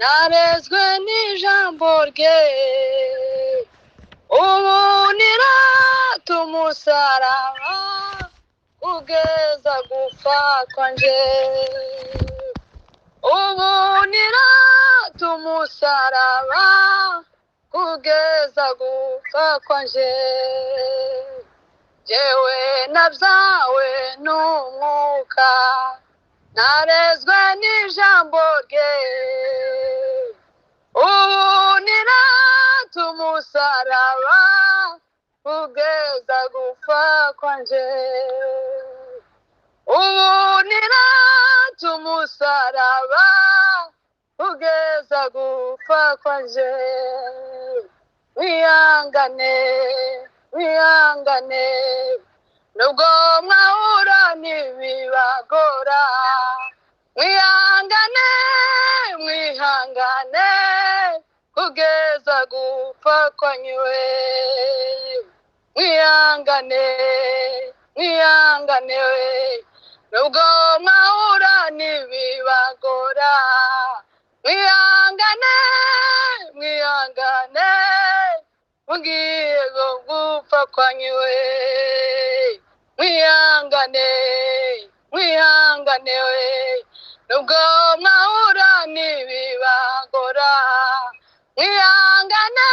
narezwe n'ijambo rye ubu niratumusaraba kugeza gupfa kwanje ubu niratumusaraba kugeza gupfa kwanje jewe nabyawe n'umwuka narezwe n'ijambo rye ubu niratumusaraba kugeza gupfa kwanje ubu niratumusaraba kugeza gupfa kwanje wihangane wihangane nubwo mwahura n'ibibagora mwihangane mwihangane kugeza gupfa kwanywe mwihangane mwihangane nubwo mwahura n'ibibagora mwihangane mwihangane mugiye gupfa kwanywe mwihangane mwihangane nubwo mwahura n'ibibagora mwihangane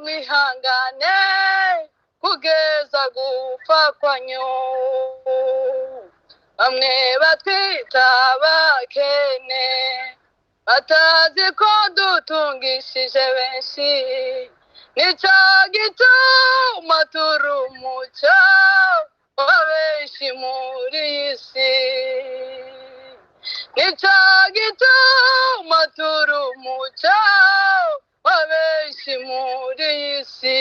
mwihangane kugeza gupfa kwanyu bamwe batwita abakene batazi ko dutungishije benshi nicyo gituma turi umucyo wa benshi muri iyi si nicyo gituma turi umucyo wa benshi muri iyi si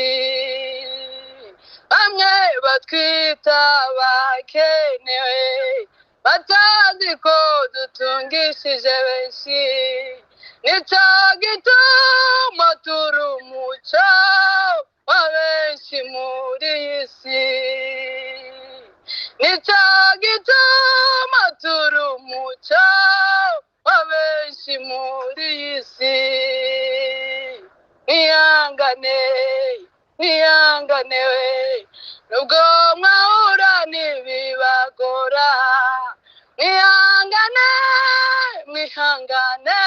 bamwe batwita abakenewe batazi ko dutungishije benshi nicyo gituma turi umucyo wa benshi muri iyi si nicyo gituma turi umucyo wa benshi muri iyi si mwihangane mwihangane nubwo mwahura n'ibibagora mwihangane mwihangane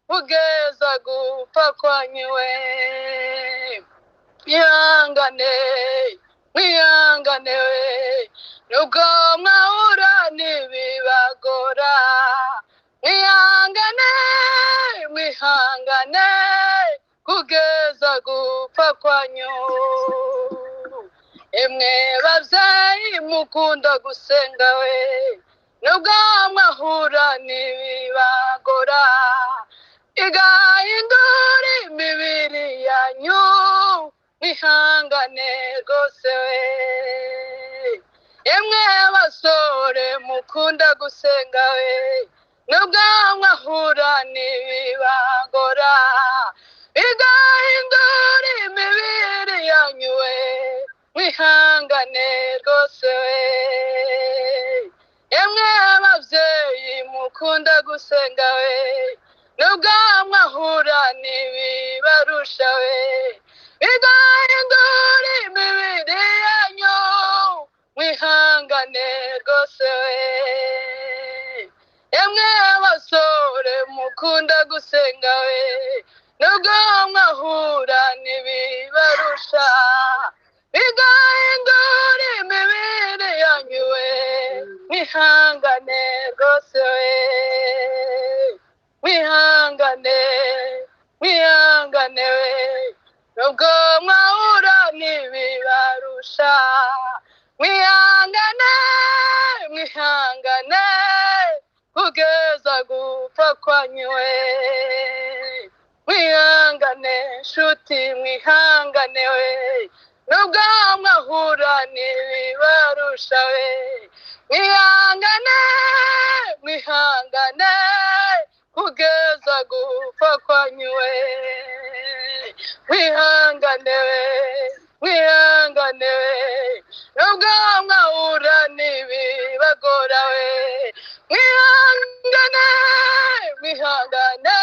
kugeza gupfa kwanywe mwihangane mwihangane nubwo mwahura n'ibibagora mwihangane mwihangane kugeza gupfa kwanyu emwe babyeyi mukunda gusenga we nubwo mwahura n'ibibagora igahindura imibiri yanyu mwihangane rwose we emwe basore mukunda gusenga we nubwo mwahura n'ibibagora igahindura imibiri yanyu we mwihangane rwose we emwe ababyeyi mukunda gusenga we nubwo mwahura n'ibibarusha we igahindura imibiri yanyu mwihangane rwose we emwe basore mukunda gusenga we nubwo mwahura n'ibibarusha igahindura imibiri yanyu we mwihangane rwose we mwihangane mwihangane we nubwo mwahura n'ibibarusha mwihangane mwihangane kugeza gupfa kwanyu we mwihangane nshuti mwihangane we nubwo mwahura n'ibibarusha we mwihangane mwihangane kugeza gupfa kwanyu we mwihangane we mwihangane we nubwo mwahura n'ibibagora we mwihangane mwihangane mwihangane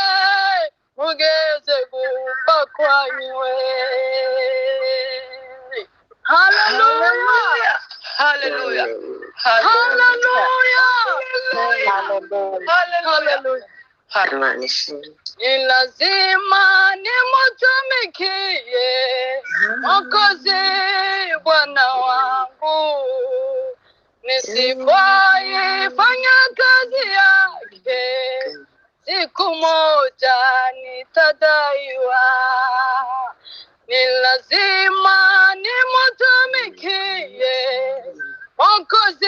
mugeze gupfa kwanywe. Hallelujah. Hallelujah. Hallelujah. Hallelujah. Ni lazima nimutumikie Mwokozi Bwana wangu, nisipoifanya kazi yake siku moja nitadaiwa. Ni lazima nimutumikie Mwokozi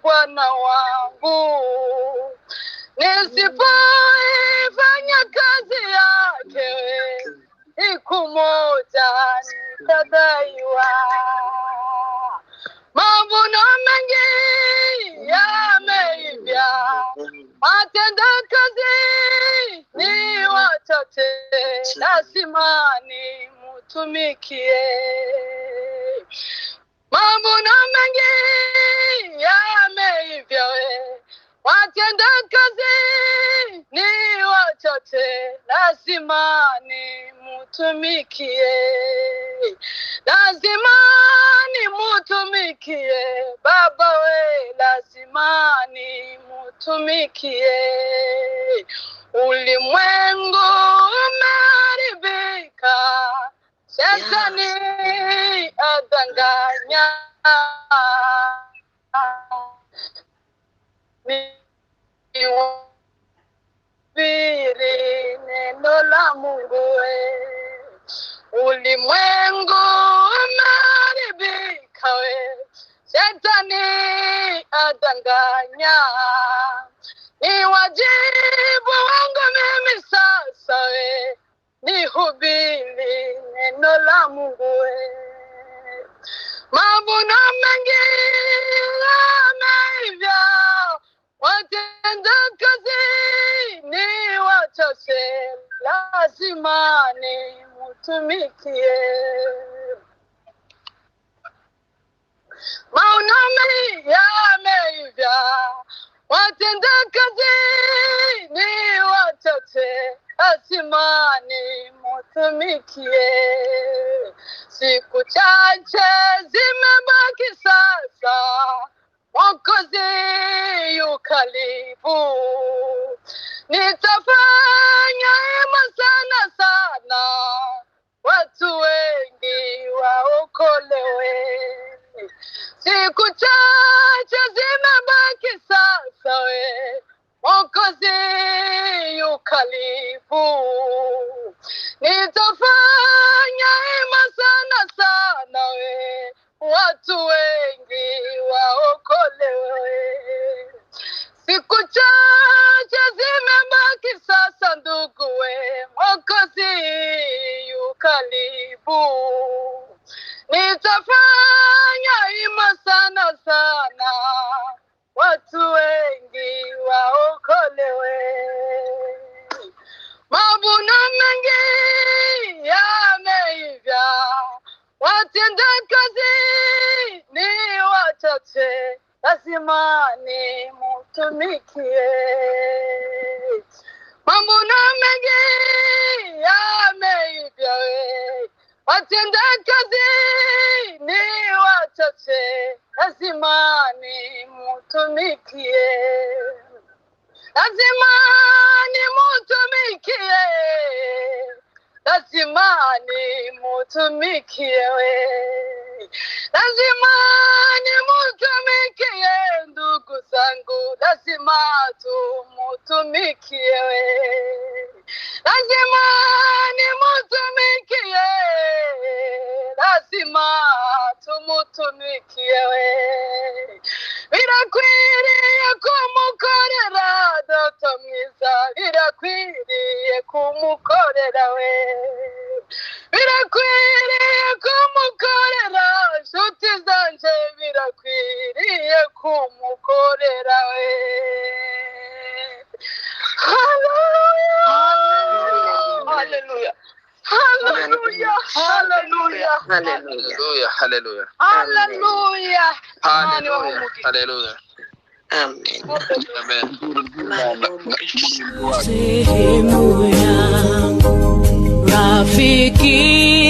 Bwana wangu, nisipoifanya kazi yake siku moja nitadaiwa. Mavuno mengi yameivya, watenda kazi ni wachache, lazima nimutumikie. Mavuno mengi yameivya, watenda kazi ni wachache, lazima nimutumikie. Lazima nimutumikie Baba we, lazima nimutumikie. Ulimwengu umeharibika, Shetani adanganya. Nihubiri neno la Mungu we. Ulimwengu umeharibika we, Shetani adanganya. Ni wajibu wangu mimi sasa we, nihubiri neno la Mungu we. Mavuno mengi yameivya, watenda kazi ni wachache, lazima nimutumikie. Mavuno mengi yameivya, watenda kazi ni wachache, lazima nimutumikie. Siku chache zimebaki sasa, Mwokozi yu karibu. Nitafanya hima sana sana, watu wengi waokolewe. Siku chache zimebaki sasa we, Mwokozi yu karibu. Nitafanya hima sana sana we, watu wengi waokolewe. Siku chache zimebaki sasa ndugu we, Mwokozi yu karibu. Nitafanya hima sana sana, watu wengi waokolewe. Mavuno mengi yameivya, watenda kazi ni wachache, lazima nimutumikie. Mavuno mengi yameivya, watenda kazi ni wachache, lazima nimutumikie. Lazima nimutumikie, lazima nimutumikie we. Lazima nimutumikie ndugu zangu, lazima tumutumikie we. Lazima nimutumikie, lazima tumutumikie we. Birakwiriye kumukorera Data mwiza, birakwiriye kumukorera we. Birakwiriye kumukorera nshuti zanje, birakwiriye kumukorera we. Hallelujah. Hallelujah. Hallelujah. Hallelujah. Hallelujah. Hallelujah. Hallelujah. Hallelujah. Amen. Sehemu yangu, rafiki